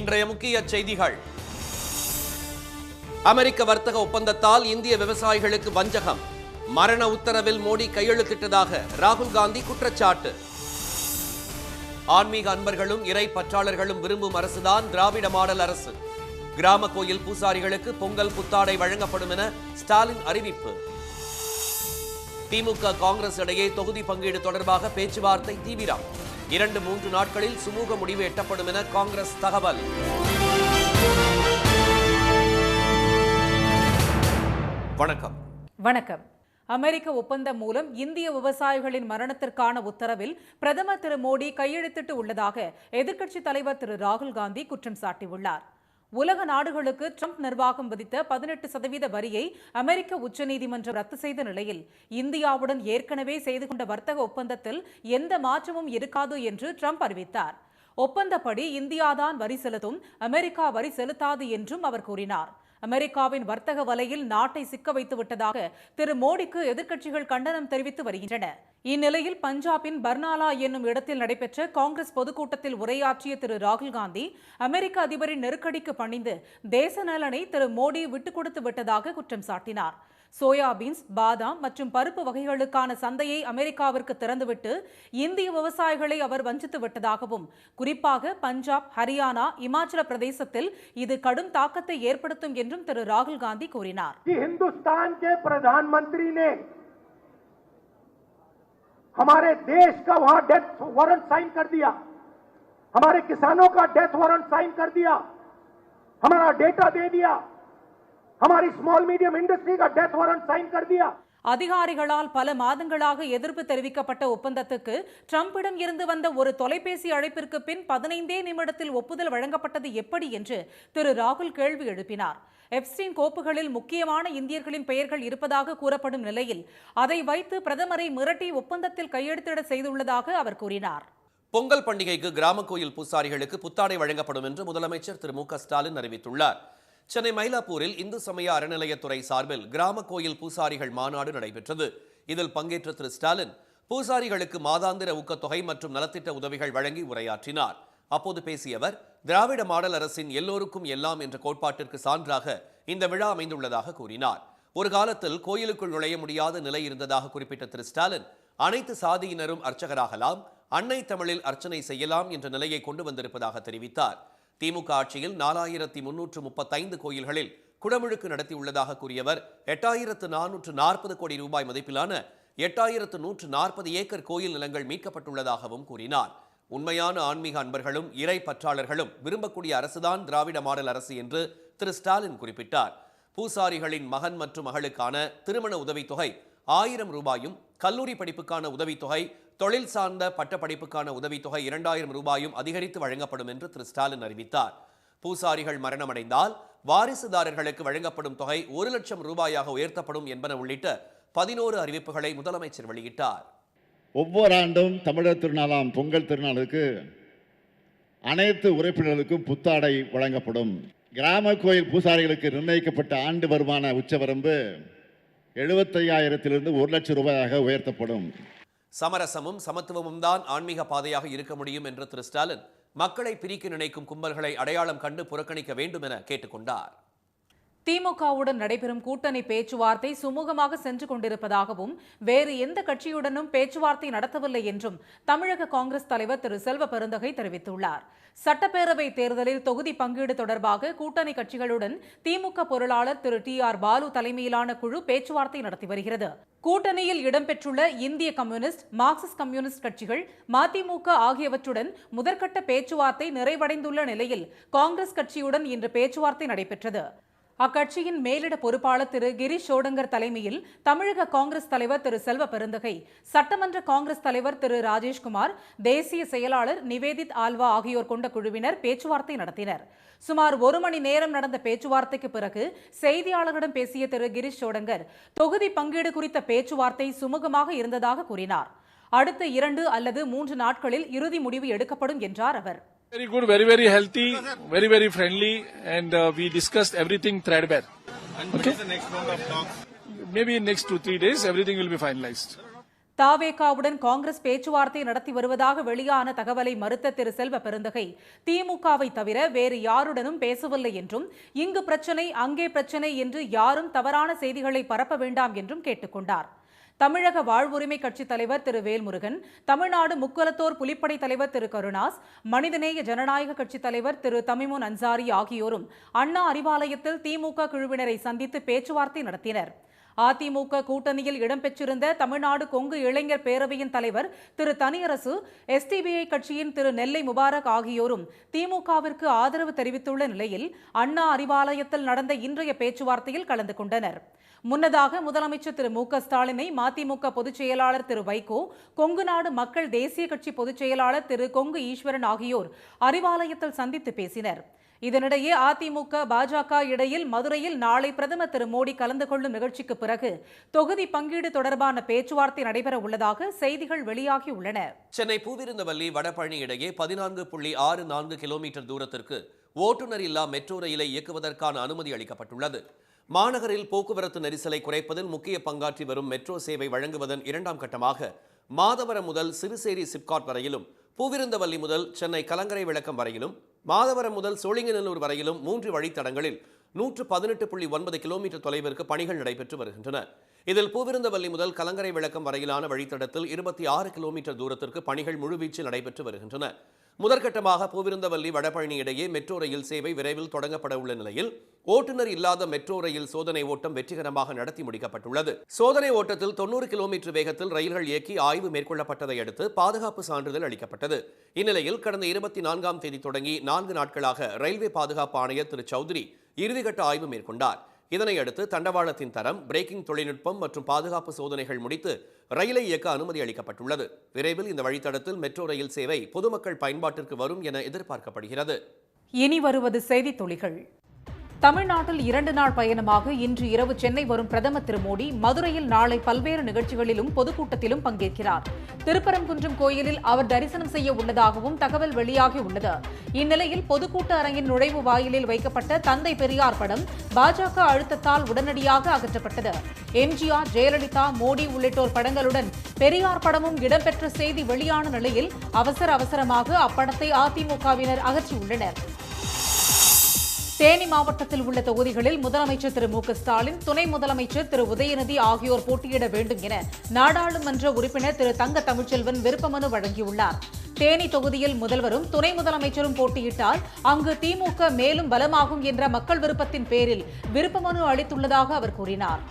இன்றைய முக்கிய செய்திகள். அமெரிக்க வர்த்தக ஒப்பந்தத்தால் இந்திய விவசாயிகளுக்கு வஞ்சகம். மரண உத்தரவில் மோடி கையெழுத்திட்டதாக ராகுல் காந்தி குற்றச்சாட்டு. ஆன்மீக அன்பர்களும் இறை பற்றாளர்களும் விரும்பும் அரசுதான் திராவிட மாடல் அரசு. கிராம கோயில் பூசாரிகளுக்கு பொங்கல் புத்தாடை வழங்கப்படும் என ஸ்டாலின் அறிவிப்பு. திமுக காங்கிரஸ் இடையே தொகுதி பங்கீடு தொடர்பாக பேச்சுவார்த்தை தீவிரம். 2-3 நாட்களில் சுமூக முடிவு எட்டப்படும் என காங்கிரஸ் தகவல். வணக்கம். வணக்கம். அமெரிக்க ஒப்பந்தம் மூலம் இந்திய விவசாயிகளின் மரணத்திற்கான உத்தரவில் பிரதமர் திரு மோடி கையெழுத்திட்டு உள்ளதாக எதிர்க்கட்சித் தலைவர் திரு ராகுல் காந்தி குற்றம் சாட்டியுள்ளார். உலக நாடுகளுக்கு ட்ரம்ப் நிர்வாகம் விதித்த 18% வரியை அமெரிக்க உச்சநீதிமன்றம் ரத்து செய்த நிலையில் இந்தியாவுடன் ஏற்கனவே செய்து கொண்ட வர்த்தக ஒப்பந்தத்தில் எந்த மாற்றமும் இருக்காது என்று ட்ரம்ப் அறிவித்தார். ஒப்பந்தப்படி இந்தியாதான் வரி செலுத்தும், அமெரிக்கா வரி செலுத்தாது என்றும் அவர் கூறினார். அமெரிக்காவின் வர்த்தக வலையில் நாட்டை சிக்க வைத்து விட்டதாக திரு மோடிக்கு எதிர்க்கட்சிகள் கண்டனம் தெரிவித்து வருகின்றன. இந்நிலையில் பஞ்சாபின் பர்னாலா என்னும் இடத்தில் நடைபெற்ற காங்கிரஸ் பொதுக்கூட்டத்தில் உரையாற்றிய திரு ராகுல் காந்தி அமெரிக்க அதிபரின் நெருக்கடிக்கு பணிந்து தேச நலனை திரு மோடி விட்டுக் கொடுத்து விட்டதாக குற்றம் சாட்டினார். சோயாபீன்ஸ், பாதாம் மற்றும் பருப்பு வகைகளுக்கான சந்தையை அமெரிக்காவிற்கு திறந்துவிட்டு இந்திய விவசாயிகளை அவர் வஞ்சித்து விட்டதாகவும், குறிப்பாக பஞ்சாப், ஹரியானா, இமாச்சல பிரதேசத்தில் இது கடும் தாக்கத்தை ஏற்படுத்தும் என்றும் திரு ராகுல் காந்தி கூறினார். हिंदुस्तान के प्रधानमंत्री ने हमारे देश का वहां डेथ वारंट साइन कर दिया, हमारे किसानों का डेथ वारंट साइन कर दिया, हमारा डेटा दे दिया, हमारी स्मॉल मीडियम इंडस्ट्री का डेथ वारंट साइन कर दिया. அதிகாரிகளால் பல மாதங்களாக எதிர்ப்பு தெரிவிக்கப்பட்ட ஒப்பந்தத்துக்கு ட்ரம்பிடம் இருந்து வந்த ஒரு தொலைபேசி அழைப்பிற்கு பின் 15 நிமிடத்தில் ஒப்புதல் வழங்கப்பட்டது எப்படி என்று திரு ராகுல் கேள்வி எழுப்பினார். எப்ஸ்டீன் கோப்புகளில் முக்கியமான இந்தியர்களின் பெயர்கள் இருப்பதாக கூறப்படும் நிலையில் அதை வைத்து பிரதமரை மிரட்டி ஒப்பந்தத்தில் கையெழுத்திட செய்துள்ளதாக அவர் கூறினார். பொங்கல் பண்டிகைக்கு கிராம கோயில் பூசாரிகளுக்கு புத்தாடை வழங்கப்படும் என்று முதலமைச்சர் திரு மு.க. ஸ்டாலின் அறிவித்துள்ளார். சென்னை மயிலாப்பூரில் இந்து சமய அறநிலையத்துறை சார்பில் கிராம கோயில் பூசாரிகள் மாநாடு நடைபெற்றது. இதில் பங்கேற்ற திரு ஸ்டாலின் பூசாரிகளுக்கு மாதாந்திர ஊக்கத்தொகை மற்றும் நலத்திட்ட உதவிகள் வழங்கி உரையாற்றினார். அப்போது பேசிய அவர், திராவிட மாடல் அரசின் எல்லோருக்கும் எல்லாம் என்ற கோட்பாட்டிற்கு சான்றாக இந்த விழா அமைந்துள்ளதாக கூறினார். ஒரு காலத்தில் கோயிலுக்குள் நுழைய முடியாத நிலை இருந்ததாக குறிப்பிட்ட திரு ஸ்டாலின், அனைத்து சாதியினரும் அர்ச்சகராகலாம், அன்னை தமிழில் அர்ச்சனை செய்யலாம் என்ற நிலையை கொண்டு வந்திருப்பதாக தெரிவித்தார். திமுக ஆட்சியில் 4335 கோயில்களில் குடமுழுக்கு நடத்தியுள்ளதாக கூறியவர், 8440 கோடி ரூபாய் மதிப்பிலான 8140 ஏக்கர் கோயில் நிலங்கள் மீட்கப்பட்டுள்ளதாகவும் கூறினார். உண்மையான ஆன்மீக அன்பர்களும் இறை பற்றாளர்களும் விரும்பக்கூடிய அரசுதான் திராவிட மாடல் அரசு என்று திரு ஸ்டாலின் குறிப்பிட்டார். பூசாரிகளின் மகன் மற்றும் மகளுக்கான திருமண உதவித்தொகை 1000 ரூபாயும், கல்லூரி படிப்புக்கான உதவித்தொகை, தொழில் சார்ந்த பட்டப்படிப்புக்கான உதவித்தொகை 2000 ரூபாயும் அதிகரித்து வழங்கப்படும் என்று திரு ஸ்டாலின் அறிவித்தார். பூசாரிகள் மரணமடைந்தால் வாரிசுதாரர்களுக்கு வழங்கப்படும் தொகை 1 லட்சம் ரூபாயாக உயர்த்தப்படும் என்பன உள்ளிட்ட 11 அறிவிப்புகளை முதலமைச்சர் வெளியிட்டார். ஒவ்வொரு ஆண்டும் தமிழர் திருநாளாம் பொங்கல் திருநாளுக்கு அனைத்து உறுப்பினர்களுக்கும் புத்தாடை வழங்கப்படும். கிராம கோயில் பூசாரிகளுக்கு நிர்ணயிக்கப்பட்ட ஆண்டு வருமான உச்சவரம்பு 75,000 1 லட்சம் ரூபாயாக உயர்த்தப்படும். சமரசமும் சமத்துவமும் தான் ஆன்மீக பாதையாக இருக்க முடியும் என்ற திரு ஸ்டாலின் மக்களை பிரிக்க நினைக்கும் கும்பல்களை அடையாளம் கண்டு புறக்கணிக்க வேண்டும் என கேட்டுக்கொண்டார். திமுகவுடன் நடைபெறும் கூட்டணி பேச்சுவார்த்தை சுமூகமாக சென்று கொண்டிருப்பதாகவும், வேறு எந்த கட்சியுடனும் பேச்சுவார்த்தை நடத்தவில்லை என்றும் தமிழக காங்கிரஸ் தலைவர் திரு செல்வ பெருந்தகை தெரிவித்துள்ளார். சட்டப்பேரவை தேர்தலில் தொகுதி பங்கீடு தொடர்பாக கூட்டணி கட்சிகளுடன் திமுக பொருளாளர் திரு டி.ஆர். பாலு தலைமையிலான குழு பேச்சுவார்த்தை நடத்தி வருகிறது. கூட்டணியில் இடம்பெற்றுள்ள இந்திய கம்யூனிஸ்ட், மார்க்சிஸ்ட் கம்யூனிஸ்ட் கட்சிகள், மதிமுக ஆகியவற்றுடன் முதற்கட்ட பேச்சுவார்த்தை நிறைவடைந்துள்ள நிலையில் காங்கிரஸ் கட்சியுடன் இன்று பேச்சுவார்த்தை நடைபெற்றது. அக்கட்சியின் மேலிட பொறுப்பாளர் திரு கிரீஷ் ஷோடங்கர் தலைமையில் தமிழக காங்கிரஸ் தலைவர் திரு செல்வ பெருந்தகை, சட்டமன்ற காங்கிரஸ் தலைவர் திரு ராஜேஷ்குமார், தேசிய செயலாளர் நிவேதித் ஆல்வா ஆகியோர் கொண்ட குழுவினர் பேச்சுவார்த்தை நடத்தினர். சுமார் 1 மணி நேரம் நடந்த பேச்சுவார்த்தைக்கு பிறகு செய்தியாளர்களிடம் பேசிய திரு கிரீஷ் ஷோடங்கர், தொகுதி பங்கீடு குறித்த பேச்சுவார்த்தை சுமூகமாக இருந்ததாக கூறினார். அடுத்த 2 அல்லது 3 நாட்களில் இறுதி முடிவு எடுக்கப்படும் என்றார் அவர். Very good, very healthy, very friendly, and we discussed everything threadbare. And what is the next round of talks? Maybe in next 2-3 days, everything will be finalized. தாவேகாவுடன் Congress பேச்சுவார்த்தை நடத்தி வருவதாக வெளியான தகவலை மறுத்த திரு செல்வ பெருந்தகை திமுகவை தவிர வேறு யாருடனும் பேசவில்லை என்றும் இங்கு பிரச்சனை அங்கே பிரச்சனை என்று யாரும் தவறான செய்திகளை பரப்ப வேண்டாம் என்றும் கேட்டுக் கொண்டார். தமிழக வாழ்வுரிமை கட்சித் தலைவர் திரு வேல்முருகன், தமிழ்நாடு முக்குலத்தோர் புலிப்படை தலைவர் திரு கருணாஸ், மனிதநேய ஜனநாயக கட்சித் தலைவர் திரு தமிமுன் அன்சாரி ஆகியோரும் அண்ணா அறிவாலயத்தில் திமுக குழுவினரை சந்தித்து பேச்சுவார்த்தை நடத்தினர். அதிமுக கூட்டணியில் இடம்பெற்றிருந்த தமிழ்நாடு கொங்கு இளைஞர் பேரவையின் தலைவர் திரு தனியரசு, எஸ்டிபிஐ கட்சியின் திரு நெல்லை முபாரக் ஆகியோரும் திமுகவிற்கு ஆதரவு தெரிவித்துள்ள நிலையில் அண்ணா அறிவாலயத்தில் நடந்த இன்றைய பேச்சுவார்த்தையில் கலந்து கொண்டனர். முன்னதாக முதலமைச்சர் திரு மு க ஸ்டாலினை மதிமுக பொதுச் செயலாளர் திரு வைகோ, கொங்கு நாடு மக்கள் தேசிய கட்சி பொதுச் செயலாளர் திரு கொங்கு ஈஸ்வரன் ஆகியோர் அறிவாலயத்தில் சந்தித்து பேசினர். இதனிடையே அதிமுக பாஜக இடையில் மதுரையில் நாளை பிரதமர் திரு மோடி கலந்து கொள்ளும் நிகழ்ச்சிக்கு பிறகு தொகுதி பங்கீடு தொடர்பான பேச்சுவார்த்தை நடைபெற உள்ளதாக செய்திகள் வெளியாகியுள்ளன. சென்னை பூவிருந்தவல்லி வடபழனி இடையே 14.64 கிலோமீட்டர் தூரத்திற்கு ஓட்டுநர் இல்லா மெட்ரோ ரயிலை இயக்குவதற்கான அனுமதி அளிக்கப்பட்டுள்ளது. மாநகரில் போக்குவரத்து நெரிசலை குறைப்பதில் முக்கிய பங்காற்றி வரும் மெட்ரோ சேவை வழங்குவதன் 2ஆம் கட்டமாக மாதவரம் முதல் சிறுசேரி சிப்காட் வரையிலும், பூவிருந்தவல்லி முதல் சென்னை கலங்கரை விளக்கம் வரையிலும், மாதவரம் முதல் சோழிங்கநல்லூர் வரையிலும் 3 வழித்தடங்களில் 118.9 கிலோமீட்டர் தொலைவிற்கு பணிகள் நடைபெற்று வருகின்றன. இதில் பூவிருந்தவல்லி முதல் கலங்கரை விளக்கம் வரையிலான வழித்தடத்தில் 26 கிலோமீட்டர் தூரத்திற்கு பணிகள் முழுவீச்சில் நடைபெற்று வருகின்றன. முதற்கட்டமாக பூவிருந்தவல்லி வடபழனி இடையே மெட்ரோ ரயில் சேவை விரைவில் தொடங்கப்பட உள்ள நிலையில் ஓட்டுநர் இல்லாத மெட்ரோ ரயில் சோதனை ஓட்டம் வெற்றிகரமாக நடத்தி முடிக்கப்பட்டுள்ளது. சோதனை ஓட்டத்தில் 90 கிலோமீட்டர் வேகத்தில் ரயில்கள் இயக்கி ஆய்வு மேற்கொள்ளப்பட்டதை அடுத்து பாதுகாப்பு சான்றிதழ் அளிக்கப்பட்டது. இந்நிலையில் கடந்த 24ஆம் தேதி தொடங்கி 4 நாட்களாக ரயில்வே பாதுகாப்பு ஆணையர் திரு சௌத்ரி இறுதிக்கட்ட ஆய்வு மேற்கொண்டார். இதனையடுத்து தண்டவாளத்தின் தரம், பிரேக்கிங் தொழில்நுட்பம் மற்றும் பாதுகாப்பு சோதனைகள் முடித்து ரயிலை இயக்க அனுமதி அளிக்கப்பட்டுள்ளது. விரைவில் இந்த வழித்தடத்தில் மெட்ரோ ரயில் சேவை பொதுமக்கள் பயன்பாட்டிற்கு வரும் என எதிர்பார்க்கப்படுகிறது. இனி வருவது செய்தித் துளிகள். தமிழ்நாட்டில் 2 நாள் பயணமாக இன்று இரவு சென்னை வரும் பிரதமர் திரு மோடி மதுரையில் நாளை பல்வேறு நிகழ்ச்சிகளிலும் பொதுக்கூட்டத்திலும் பங்கேற்கிறார். திருப்பரங்குன்றம் கோயிலில் அவர் தரிசனம் செய்ய உள்ளதாகவும் தகவல் வெளியாகியுள்ளது. இந்நிலையில் பொதுக்கூட்ட அரங்கின் நுழைவு வாயிலில் வைக்கப்பட்ட தந்தை பெரியார் படம் பாஜக அழுத்தத்தால் உடனடியாக அகற்றப்பட்டது. எம்ஜிஆர், ஜெயலலிதா, மோடி உள்ளிட்டோர் படங்களுடன் பெரியார் படமும் இடம்பெற்ற செய்தி வெளியான நிலையில் அவசரமாக அப்படத்தை அதிமுகவினர் அகற்றியுள்ளனர். தேனி மாவட்டத்தில் உள்ள தொகுதிகளில் முதலமைச்சர் திரு மு க ஸ்டாலின், துணை முதலமைச்சர் திரு உதயநிதி ஆகியோர் போட்டியிட வேண்டும் என நாடாளுமன்ற உறுப்பினர் திரு தங்க தமிழ்ச்செல்வன் விருப்பமனு வழங்கியுள்ளார். தேனி தொகுதியில் முதல்வரும் துணை முதலமைச்சரும் போட்டியிட்டால் அங்கு திமுக மேலும் பலமாகும் என்ற மக்கள் விருப்பத்தின் பேரில் விருப்பமனு அளித்துள்ளதாக அவர் கூறினார்.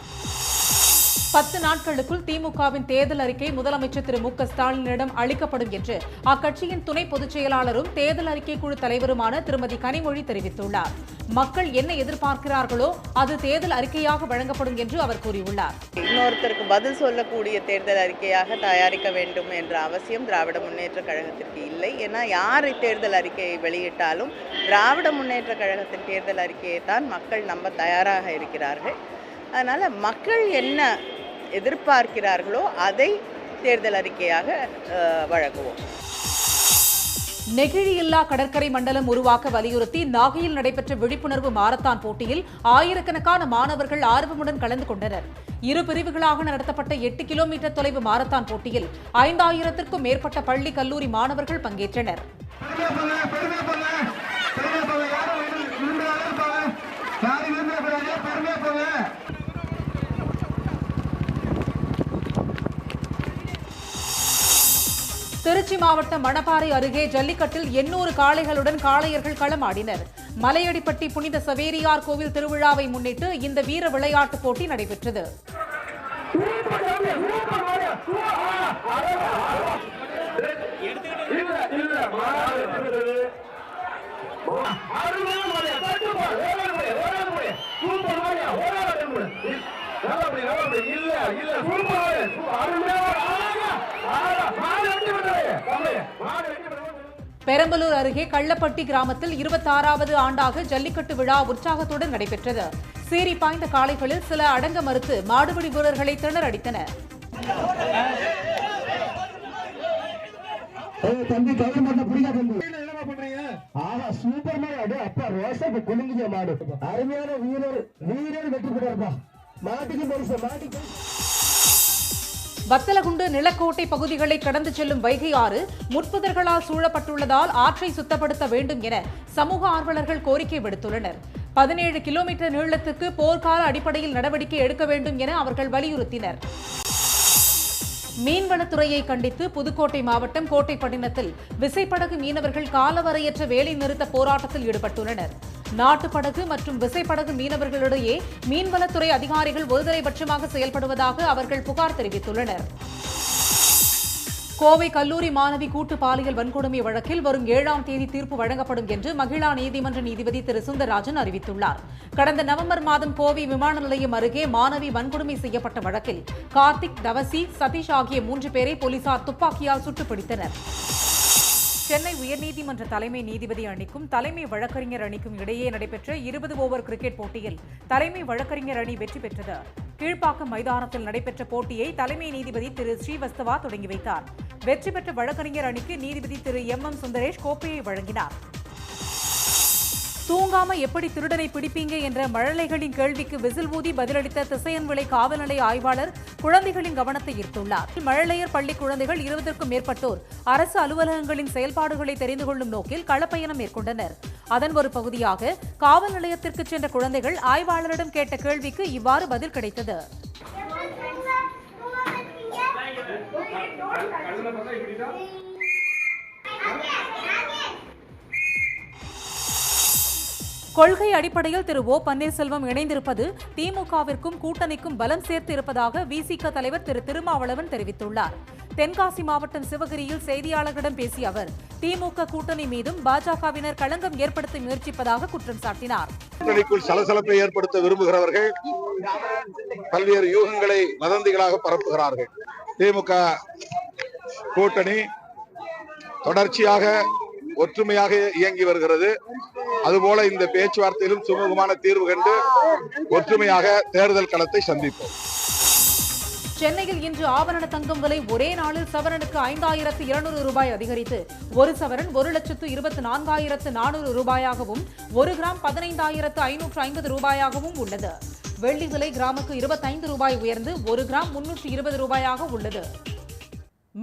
10 நாட்களுக்குள் திமுகவின் தேர்தல் அறிக்கை முதலமைச்சர் திரு மு க ஸ்டாலினிடம் அளிக்கப்படும் என்று அக்கட்சியின் துணை பொதுச் செயலாளரும் தேர்தல் அறிக்கை குழு தலைவருமான திருமதி கனிமொழி தெரிவித்துள்ளார். மக்கள் என்ன எதிர்பார்க்கிறார்களோ அது தேர்தல் அறிக்கையாக வழங்கப்படும் என்று அவர் கூறியுள்ளார். இன்னொருத்தருக்கு பதில் சொல்லக்கூடிய தேர்தல் அறிக்கையாக தயாரிக்க வேண்டும் என்ற அவசியம் திராவிட முன்னேற்ற கழகத்திற்கு இல்லை. ஏன்னா யார் தேர்தல் அறிக்கையை வெளியிட்டாலும் திராவிட முன்னேற்ற கழகத்தின் தேர்தல் அறிக்கையை தான் மக்கள் நம்ப தயாராக இருக்கிறார்கள். அதனால் மக்கள் என்ன எதிர்பார்க்கிறார்களோ அதை தேர்தல் அறிக்கையாக வழங்குவோம். நெகிழியில்லா கடற்கரை மண்டலம் உருவாக்க வலியுறுத்தி நாகையில் நடைபெற்ற விழிப்புணர்வு மாரத்தான் போட்டியில் ஆயிரக்கணக்கான மாணவர்கள் ஆர்வமுடன் கலந்து கொண்டனர். 2 பிரிவுகளாக நடத்தப்பட்ட 8 கிலோமீட்டர் தொலைவு மாரத்தான் போட்டியில் 5000த்திற்கும் மேற்பட்ட பள்ளி, கல்லூரி மாணவர்கள் பங்கேற்றனர். திருச்சி மாவட்டம் மணப்பாறை அருகே ஜல்லிக்கட்டில் 800 காளைகளுடன் காளையர்கள் களமாடினர். மலையடிப்பட்டி புனித சவேரியார் கோவில் திருவிழாவை முன்னிட்டு இந்த வீர விளையாட்டுப் போட்டி நடைபெற்றது. பெரம்பலூர் அருகே கள்ளப்பட்டி கிராமத்தில் 26வது ஆண்டாக ஜல்லிக்கட்டு விழா உற்சாகத்துடன் நடைபெற்றது. சீறி பாய்ந்த காளைகளில் சில அடங்க மறுத்து மாடுபிடி வீரர்களை திணறடித்தனர். வத்தலகுண்டு நிலக்கோட்டை பகுதிகளை கடந்து செல்லும் வைகை ஆறு முட்புதர்களால் சூழப்பட்டுள்ளதால் ஆற்றை சுத்தப்படுத்த வேண்டும் என சமூக ஆர்வலர்கள் கோரிக்கை விடுத்துள்ளனர். 17 கிலோமீட்டர் நீளத்துக்கு போர்க்கால அடிப்படையில் நடவடிக்கை எடுக்க வேண்டும் என அவர்கள் வலியுறுத்தினர். மீன்வளத்துறையை கண்டித்து புதுக்கோட்டை மாவட்டம் கோட்டைப்பட்டினத்தில் விசைப்படகு மீனவர்கள் காலவரையற்ற வேலை நிறுத்த போராட்டத்தில் ஈடுபட்டுள்ளனர். நாட்டுப்படகு மற்றும் விசைப்படகு மீனவர்களிடையே மீன்வளத்துறை அதிகாரிகள் ஒருதலைபட்சமாக செயல்படுவதாக அவர்கள் புகார் தெரிவித்துள்ளனர். கோவை கல்லூரி மாணவி கூட்டு பாலியல் வன்கொடுமை வழக்கில் வரும் 7ஆம் தேதி தீர்ப்பு வழங்கப்படும் என்று மகிழா நீதிமன்ற நீதிபதி திரு சுந்தரராஜன் அறிவித்துள்ளார். கடந்த நவம்பர் மாதம் கோவை விமான நிலையம் அருகே மாணவி வன்கொடுமை செய்யப்பட்ட வழக்கில் கார்த்திக், தவசி, சதீஷ் ஆகிய 3 பேரை போலீசார் துப்பாக்கியால் சுட்டுப் பிடித்தனர். சென்னை உயர்நீதிமன்ற தலைமை நீதிபதி அணிக்கும் தலைமை வழக்கறிஞர் அணிக்கும் இடையே நடைபெற்ற 20 ஓவர் கிரிக்கெட் போட்டியில் தலைமை வழக்கறிஞர் அணி வெற்றி பெற்றது. கீழ்ப்பாக்கம் மைதானத்தில் நடைபெற்ற போட்டியை தலைமை நீதிபதி திரு ஸ்ரீவஸ்தவா தொடங்கி வைத்தார். வெற்றி பெற்ற வழக்கறிஞர் அணிக்கு நீதிபதி திரு MM சுந்தரேஷ் கோப்பையை வழங்கினார். தூங்காம எப்படி திருடனை பிடிப்பீங்க என்ற மழலைகளின் கேள்விக்கு விசில் ஊதி பதிலளித்த திசையன்விளை காவல் நிலைய ஆய்வாளர் குழந்தைகளின் கவனத்தை ஈர்த்துள்ளார். மழலையர் பள்ளி குழந்தைகள் 20க்கும் மேற்பட்டோர் அரசு அலுவலகங்களின் செயல்பாடுகளை தெரிந்து கொள்ளும் நோக்கில் களப்பயணம் மேற்கொண்டனர். அதன் ஒரு பகுதியாக காவல் நிலையத்திற்கு சென்ற குழந்தைகள் ஆய்வாளரிடம் கேட்ட கேள்விக்கு இவ்வாறு பதில் கிடைத்தது. கொள்கை அடிப்படையில் திரு ஓ பன்னீர்செல்வம் இணைந்திருப்பது திமுகவிற்கும் கூட்டணிக்கும் பலம் சேர்த்து இருப்பதாக விசிக தலைவர் திரு திருமாவளவன் தெரிவித்துள்ளார். தென்காசி மாவட்டம் சிவகிரியில் செய்தியாளர்களிடம் பேசிய அவர் திமுக கூட்டணி மீதும் பாஜகவினர் களங்கம் ஏற்படுத்த முயற்சிப்பதாக குற்றம் சாட்டினார். கூட்டணிக்குள் சலசலப்பை ஏற்படுத்த விரும்புகிறவர்கள் பல்வேறு யூகங்களை வதந்திகளாக பரப்புகிறார்கள். திமுக கூட்டணி தொடர்ச்சியாக ஒற்றுமையாக இயங்கி வருகிறது. அதுபோல இந்த பேச்சுவார்த்தையிலும் சுமூகமான தீர்வு கண்டு ஒற்றுமையாக தேர்தல் களத்தை சந்திப்போம். சென்னையில் இன்று ஆபரண தங்கம் விலை ஒரே நாளில் சவரனுக்கு 5200 ரூபாய் அதிகரித்து ஒரு சவரன் 1,24,400 ரூபாயாகவும் 1 கிராம் 15,550 ரூபாயாகவும் உள்ளது. வெள்ளி விலை கிராமுக்கு 25 ரூபாய் உயர்ந்து 1 கிராம் 320 ரூபாயாக உள்ளது.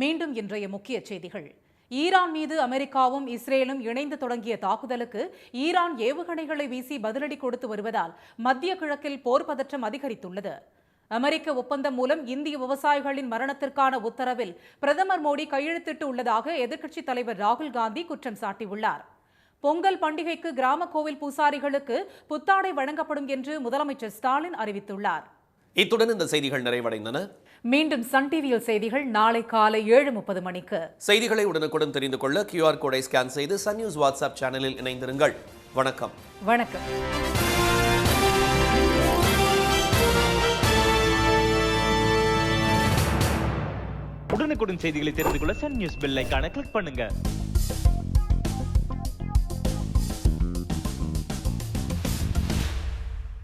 மீண்டும் இன்றைய முக்கிய செய்திகள். ஈரான் மீது அமெரிக்காவும் இஸ்ரேலும் இணைந்து தொடங்கிய தாக்குதலுக்கு ஈரான் ஏவுகணைகளை வீசி பதிலடி கொடுத்து வருவதால் மத்திய கிழக்கில் போர் பதற்றம் அதிகரித்துள்ளது. அமெரிக்க ஒப்பந்தம் மூலம் இந்திய விவசாயிகளின் மரணத்திற்கான உத்தரவில் பிரதமர் மோடி கையெழுத்திட்டு உள்ளதாக எதிர்க்கட்சித் தலைவர் ராகுல் காந்தி குற்றம் சாட்டியுள்ளார். பொங்கல் பண்டிகைக்கு கிராம கோவில் பூசாரிகளுக்கு புத்தாடை வழங்கப்படும் என்று முதலமைச்சர் ஸ்டாலின் அறிவித்துள்ளார். இத்துடன் இந்த செய்திகள் நிறைவடைந்தன. மீண்டும் சன் டிவியில் செய்திகள் நாளை காலை 7:30 மணிக்கு. செய்திகளை உடனுக்குடன் தெரிந்து கொள்ள QR கோடை ஸ்கேன் செய்து சன் நியூஸ் வாட்ஸ்அப் சேனலில் இணைந்திருங்கள். வணக்கம். வணக்கம். உடனுக்குடன் செய்திகளை தெரிந்து கொள்ள சன் நியூஸ் பெல் ஐகானை கிளிக் பண்ணுங்க.